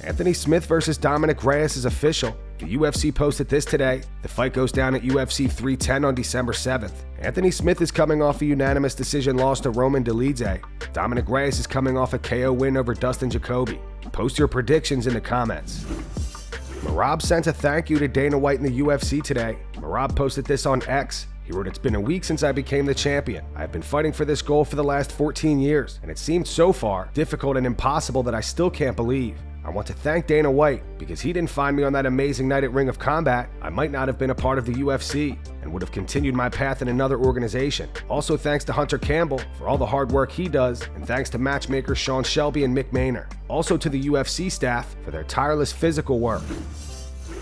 Anthony Smith versus Dominick Reyes is official. The UFC posted this today. The fight goes down at UFC 310 on December 7th. Anthony Smith is coming off a unanimous decision loss to Roman Dolidze. Dominick Reyes is coming off a KO win over Dustin Jacoby. Post your predictions in the comments. Merab sent a thank you to Dana White in the UFC today. Merab posted this on X. He wrote, "It's been a week since I became the champion. I have been fighting for this goal for the last 14 years, and it seemed so far difficult and impossible that I still can't believe. I want to thank Dana White because he didn't find me on that amazing night at Ring of Combat. I might not have been a part of the UFC and would have continued my path in another organization. Also thanks to Hunter Campbell for all the hard work he does, and thanks to matchmakers Sean Shelby and Mick Maynor. Also to the UFC staff for their tireless physical work."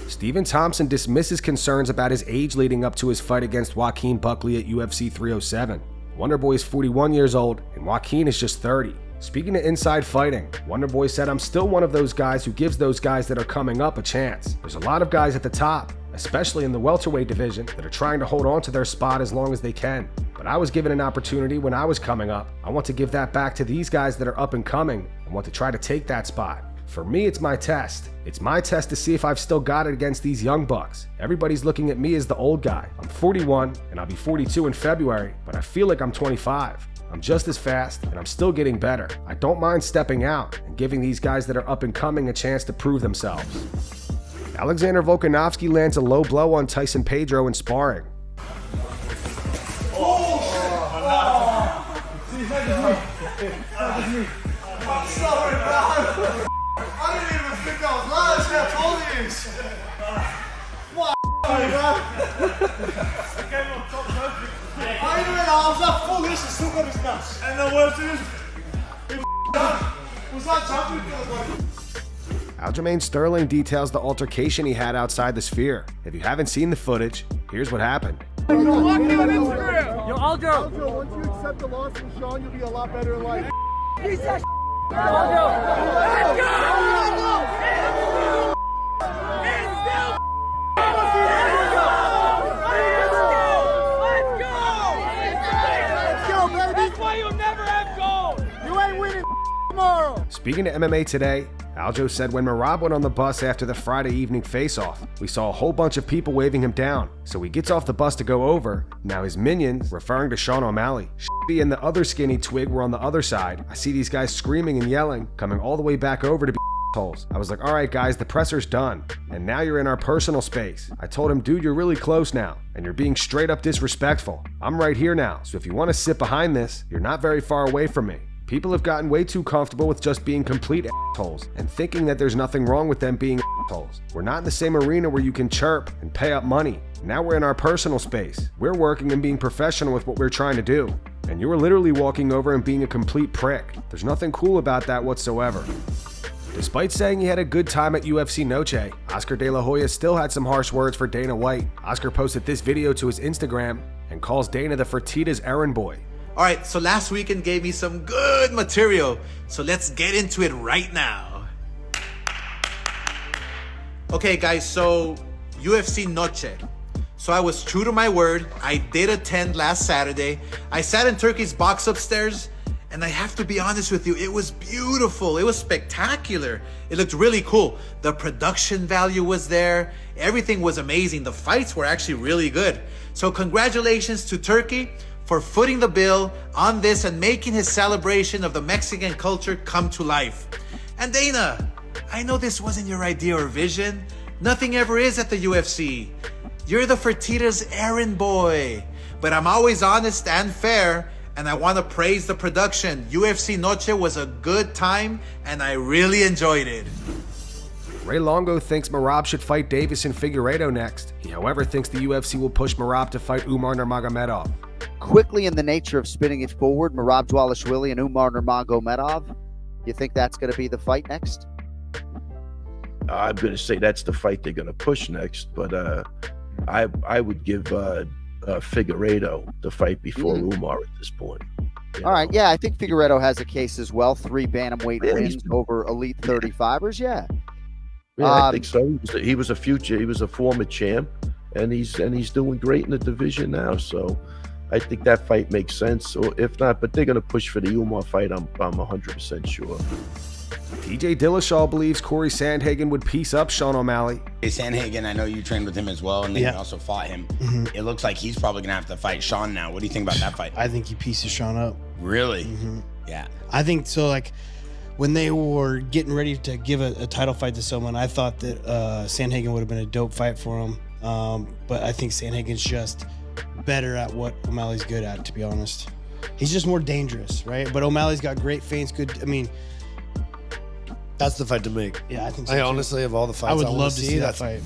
Stephen Thompson dismisses concerns about his age leading up to his fight against Joaquin Buckley at UFC 307. Wonderboy is 41 years old and Joaquin is just 30. Speaking to Inside Fighting, Wonderboy said, "I'm still one of those guys who gives those guys that are coming up a chance. There's a lot of guys at the top, especially in the welterweight division, that are trying to hold on to their spot as long as they can. But I was given an opportunity when I was coming up. I want to give that back to these guys that are up and coming and want to try to take that spot. For me, it's my test. It's my test to see if I've still got it against these young bucks. Everybody's looking at me as the old guy. I'm 41 and I'll be 42 in February, but I feel like I'm 25. I'm just as fast and I'm still getting better. I don't mind stepping out and giving these guys that are up and coming a chance to prove themselves." Alexander Volkanovski lands a low blow on Tyson Pedro in sparring. I'm sorry, bro. I didn't even think I was lying. I told you. What, bro? I didn't realize I was that full of this and still got his nuts. And the worst is, was that champion? Aljamain Sterling details the altercation he had outside the Sphere. If you haven't seen the footage, here's what happened. Yo, Aljo! Aljo, once you accept the loss from Sean, you'll be a lot better in life. Piece of Aljo! Let's go! Speaking to MMA Today, Aljo said when Merab went on the bus after the Friday evening face-off, we saw a whole bunch of people waving him down. So he gets off the bus to go over. Now his minions, referring to Sean O'Malley, and the other skinny twig were on the other side. I see these guys screaming and yelling, coming all the way back over to be holes. I was like, all right guys, the presser's done. And now you're in our personal space. I told him, dude, you're really close now. And you're being straight up disrespectful. I'm right here now. So if you want to sit behind this, you're not very far away from me. People have gotten way too comfortable with just being complete assholes and thinking that there's nothing wrong with them being assholes. We're not in the same arena where you can chirp and pay up money. Now we're in our personal space. We're working and being professional with what we're trying to do. And you were literally walking over and being a complete prick. There's nothing cool about that whatsoever. Despite saying he had a good time at UFC Noche, Oscar De La Hoya still had some harsh words for Dana White. Oscar posted this video to his Instagram and calls Dana the Fertitta's errand boy. All right, so last weekend gave me some good material, so let's get into it right now. Okay, guys, so UFC Noche. So I was true to my word. I did attend last Saturday. I sat in Turkey's box upstairs, and I have to be honest with you, it was beautiful. It was spectacular. It looked really cool. The production value was there. Everything was amazing. The fights were actually really good. So congratulations to Turkey for footing the bill on this and making his celebration of the Mexican culture come to life. And Dana, I know this wasn't your idea or vision. Nothing ever is at the UFC. You're the Fertitta's errand boy. But I'm always honest and fair, and I want to praise the production. UFC Noche was a good time, and I really enjoyed it. Ray Longo thinks Merab should fight Deiveson Figueiredo next. He, however, thinks the UFC will push Merab to fight Umar Nurmagomedov. Quickly, in the nature of spinning it forward, Merab Dvalishvili and Umar Nurmagomedov, you think that's going to be the fight next? I'm going to say that's the fight they're going to push next, but I would give Figueiredo the fight before Umar at this point. All right, yeah, I think Figueiredo has a case as well. 3 bantamweight wins over elite 35ers, yeah. Yeah, I think so. He was a former champ, and he's doing great in the division now. So I think that fight makes sense. Or if not, but they're going to push for the Umar fight. I'm 100% sure. DJ Dillashaw believes Cory Sandhagen would piece up Sean O'Malley. Hey, Sandhagen, I know you trained with him as well, and then you also fought him. It looks like he's probably going to have to fight Sean now. What do you think about that fight? I think he pieces Sean up. Really? Yeah. I think so. Like, when they were getting ready to give a title fight to someone, I thought that Sandhagen would have been a dope fight for him. But I think Sandhagen's just better at what O'Malley's good at, to be honest. He's just more dangerous, right? But O'Malley's got great feints, That's the fight to make. Yeah, I think so. I honestly, of all the fights I would love to see that fight.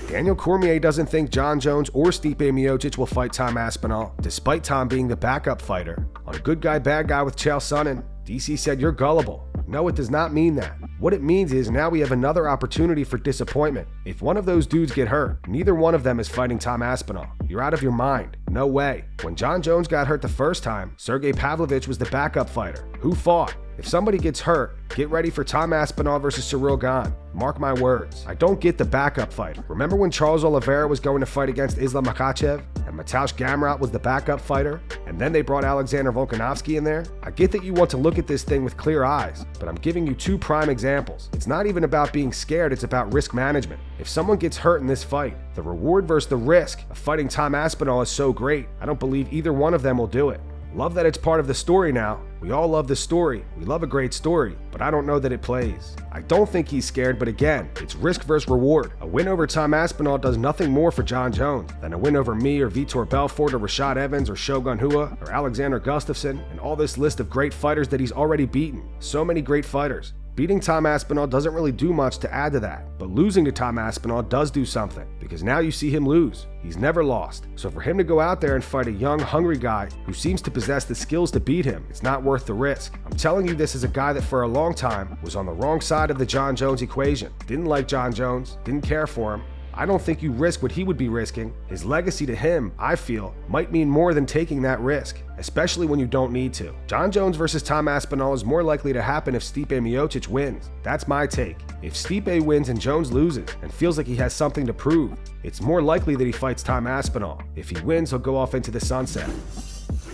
Daniel Cormier doesn't think Jon Jones or Stipe Miocic will fight Tom Aspinall, despite Tom being the backup fighter. On Good Guy, Bad Guy with Chael Sonnen, DC said, "You're gullible." No, it does not mean that. What it means is now we have another opportunity for disappointment. If one of those dudes get hurt, neither one of them is fighting Tom Aspinall. You're out of your mind. No way. When Jon Jones got hurt the first time, Sergey Pavlovich was the backup fighter. Who fought? If somebody gets hurt, get ready for Tom Aspinall versus Cyril Gane. Mark my words. I don't get the backup fight. Remember when Charles Oliveira was going to fight against Islam Makhachev and Mateusz Gamrot was the backup fighter? And then they brought Alexander Volkanovski in there? I get that you want to look at this thing with clear eyes, but I'm giving you two prime examples. It's not even about being scared, it's about risk management. If someone gets hurt in this fight, the reward versus the risk of fighting Tom Aspinall is so great, I don't believe either one of them will do it. Love that it's part of the story now. We all love the story. We love a great story, but I don't know that it plays. I don't think he's scared, but again, it's risk versus reward. A win over Tom Aspinall does nothing more for Jon Jones than a win over me or Vitor Belfort or Rashad Evans or Shogun Rua or Alexander Gustafsson and all this list of great fighters that he's already beaten. So many great fighters. Beating Tom Aspinall doesn't really do much to add to that, but losing to Tom Aspinall does do something, because now you see him lose. He's never lost. So for him to go out there and fight a young, hungry guy who seems to possess the skills to beat him, it's not worth the risk. I'm telling you this as a guy that for a long time was on the wrong side of the Jon Jones equation. Didn't like Jon Jones, didn't care for him. I don't think you risk what he would be risking. His legacy to him, I feel, might mean more than taking that risk, especially when you don't need to. Jon Jones versus Tom Aspinall is more likely to happen if Stipe Miocic wins. That's my take. If Stipe wins and Jones loses and feels like he has something to prove, it's more likely that he fights Tom Aspinall. If he wins, he'll go off into the sunset.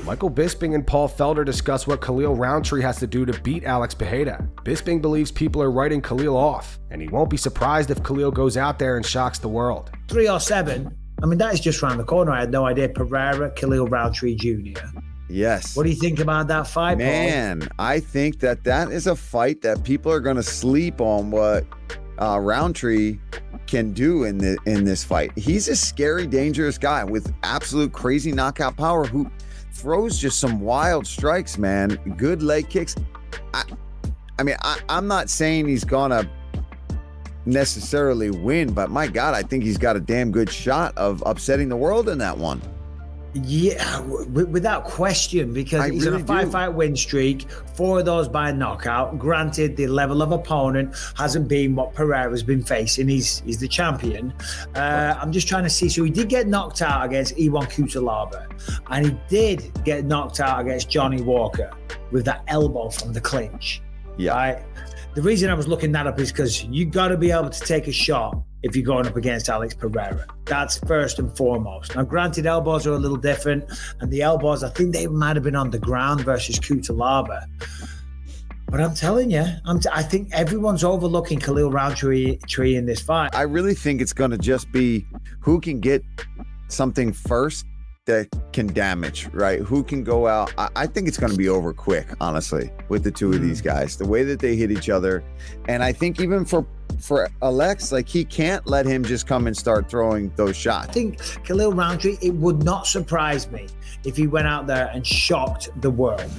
Michael Bisping and Paul Felder discuss what Khalil Rounteee has to do to beat Alex Pereira. Bisping believes people are writing Khalil off, and he won't be surprised if Khalil goes out there and shocks the world. 307, I mean, that is just around the corner. I had no idea. Pereira, Khalil Rounteee Jr. Yes. What do you think about that fight, Man, Paul? I think that is a fight that people are going to sleep on what Rounteee can do in this fight. He's a scary, dangerous guy with absolute crazy knockout power who throws just some wild strikes, man. Good leg kicks. I'm not saying he's gonna necessarily win, but my God, I think he's got a damn good shot of upsetting the world in that one. Yeah, without question, because he's on a 5-fight win streak, 4 of those by knockout. Granted, the level of opponent hasn't been what Pereira's been facing. He's the champion. I'm just trying to see. So he did get knocked out against Iwan Cutelaba, and he did get knocked out against Johnny Walker with that elbow from the clinch. Yeah. Right? The reason I was looking that up is because you got to be able to take a shot if you're going up against Alex Pereira. That's first and foremost. Now, granted, elbows are a little different, and the elbows, I think they might have been on the ground versus Cutelaba. But I'm telling you, I think everyone's overlooking Khalil Rounteee in this fight. I really think it's going to just be who can get something first that can damage, right? Who can go out? I think it's going to be over quick, honestly, with the two of these guys, the way that they hit each other. And I think even for Alex, like, he can't let him just come and start throwing those shots. I think Khalil Rounteee, it would not surprise me if he went out there and shocked the world.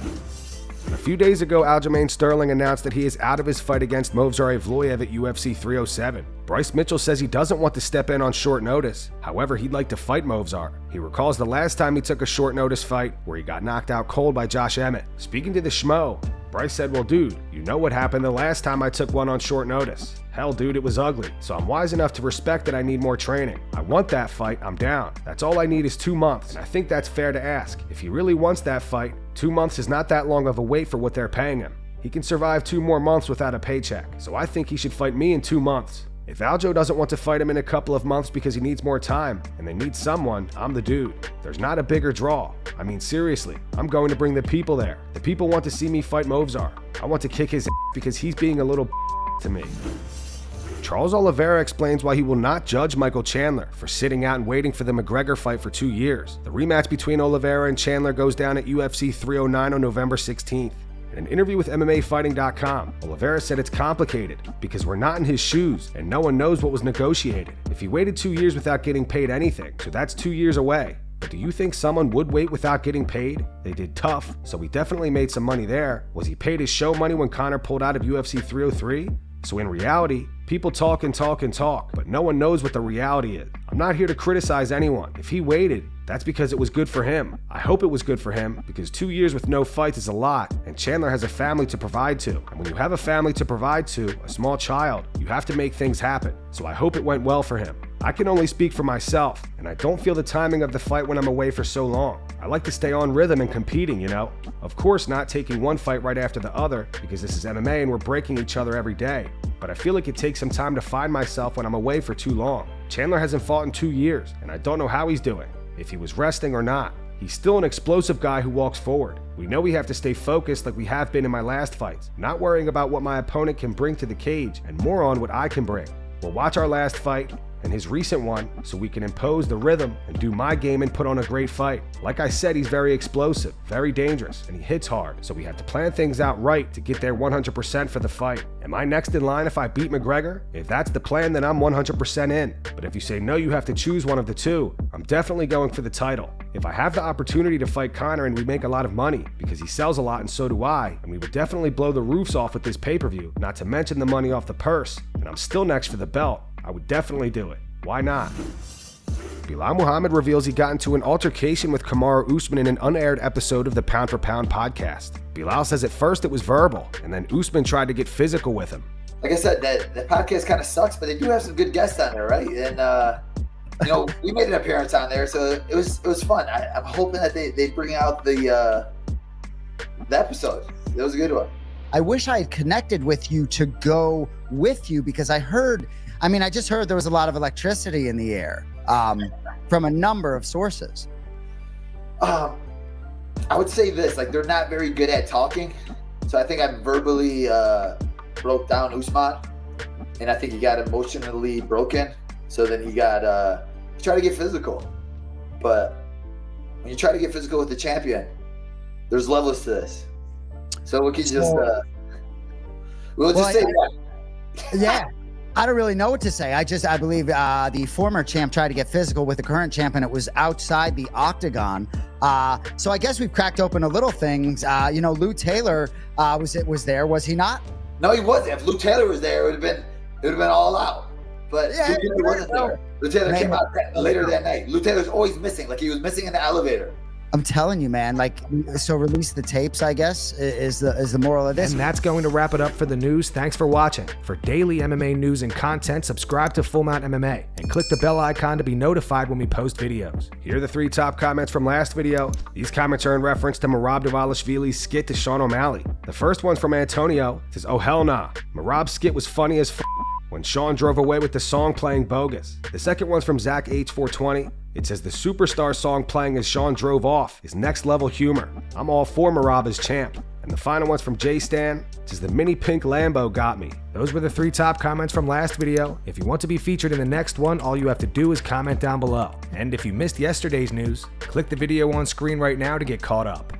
A few days ago, Aljamain Sterling announced that he is out of his fight against Movsar Evloev at UFC 307. Bryce Mitchell says he doesn't want to step in on short notice. However, he'd like to fight Movsar. He recalls the last time he took a short notice fight where he got knocked out cold by Josh Emmett. Speaking to the Schmo, Bryce said, "Well, dude, you know what happened the last time I took one on short notice. Hell, dude, it was ugly. So I'm wise enough to respect that I need more training. I want that fight, I'm down. That's all I need is 2 months, and I think that's fair to ask. If he really wants that fight, 2 months is not that long of a wait for what they're paying him. He can survive 2 more months without a paycheck, so I think he should fight me in 2 months. If Aljo doesn't want to fight him in a couple of months because he needs more time, and they need someone, I'm the dude. There's not a bigger draw. I mean, seriously, I'm going to bring the people there. The people want to see me fight Movsar. I want to kick his ass because he's being a little to me. Charles Oliveira explains why he will not judge Michael Chandler for sitting out and waiting for the McGregor fight for 2 years. The rematch between Oliveira and Chandler goes down at UFC 309 on November 16th. In an interview with MMAfighting.com, Oliveira said it's complicated because we're not in his shoes and no one knows what was negotiated. If he waited 2 years without getting paid anything, so that's 2 years away. But do you think someone would wait without getting paid? They did tough, so he definitely made some money there. Was he paid his show money when Conor pulled out of UFC 303? So in reality, people talk and talk and talk, but no one knows what the reality is. I'm not here to criticize anyone. If he waited, that's because it was good for him. I hope it was good for him because 2 years with no fights is a lot, and Chandler has a family to provide to. And when you have a family to provide to, a small child, you have to make things happen. So I hope it went well for him. I can only speak for myself, and I don't feel the timing of the fight when I'm away for so long. I like to stay on rhythm and competing, you know? Of course, not taking one fight right after the other, because this is MMA and we're breaking each other every day. But I feel like it takes some time to find myself when I'm away for too long. Chandler hasn't fought in 2 years, and I don't know how he's doing, if he was resting or not. He's still an explosive guy who walks forward. We know we have to stay focused like we have been in my last fights, not worrying about what my opponent can bring to the cage, and more on what I can bring. We'll watch our last fight and his recent one so we can impose the rhythm and do my game and put on a great fight. Like I said, he's very explosive, very dangerous, and he hits hard, so we have to plan things out right to get there 100% for the fight. Am I next in line if I beat McGregor? If that's the plan, then I'm 100% in. But if you say no, you have to choose one of the two, I'm definitely going for the title. If I have the opportunity to fight Conor and we make a lot of money, because he sells a lot and so do I, and we would definitely blow the roofs off with this pay-per-view, not to mention the money off the purse, and I'm still next for the belt, I would definitely do it. Why not? Belal Muhammad reveals he got into an altercation with Kamaru Usman in an unaired episode of the Pound for Pound podcast. Belal says at first it was verbal, and then Usman tried to get physical with him. Like I said, that podcast kind of sucks, but they do have some good guests on there, right? And you know, we made an appearance on there, so it was fun. I'm hoping that they bring out the episode. It was a good one. I wish I had connected with you to go with you because I just heard there was a lot of electricity in the air from a number of sources. I would say this, like they're not very good at talking. So I think I verbally broke down Usman, and I think he got emotionally broken. So then he tried to get physical. But when you try to get physical with the champion, there's levels to this. So we can just we'll just say that. Yeah. I don't really know what to say. I believe the former champ tried to get physical with the current champ, and it was outside the octagon. So I guess we've cracked open a little things. Lou Taylor was there, was he not? No, he wasn't. If Lou Taylor was there, it would have been all out. But Lou Taylor wasn't there. Lou Taylor came out later that night. Lou Taylor's always missing, like he was missing in the elevator. I'm telling you, man, so release the tapes, I guess, is the moral of this. And that's going to wrap it up for the news. Thanks for watching. For daily MMA news and content, subscribe to Full Mount MMA and click the bell icon to be notified when we post videos. Here are the 3 top comments from last video. These comments are in reference to Merab Dvalishvili's skit to Sean O'Malley. The first one's from Antonio. It says, "Oh hell nah. Merab's skit was funny as when Sean drove away with the song playing bogus." The second one's from Zach H420. It says the superstar song playing as Sean drove off is next level humor. I'm all for Merab as champ. And the final one's from J Stan. It says the mini pink Lambo got me. Those were the 3 top comments from last video. If you want to be featured in the next one, all you have to do is comment down below. And if you missed yesterday's news, click the video on screen right now to get caught up.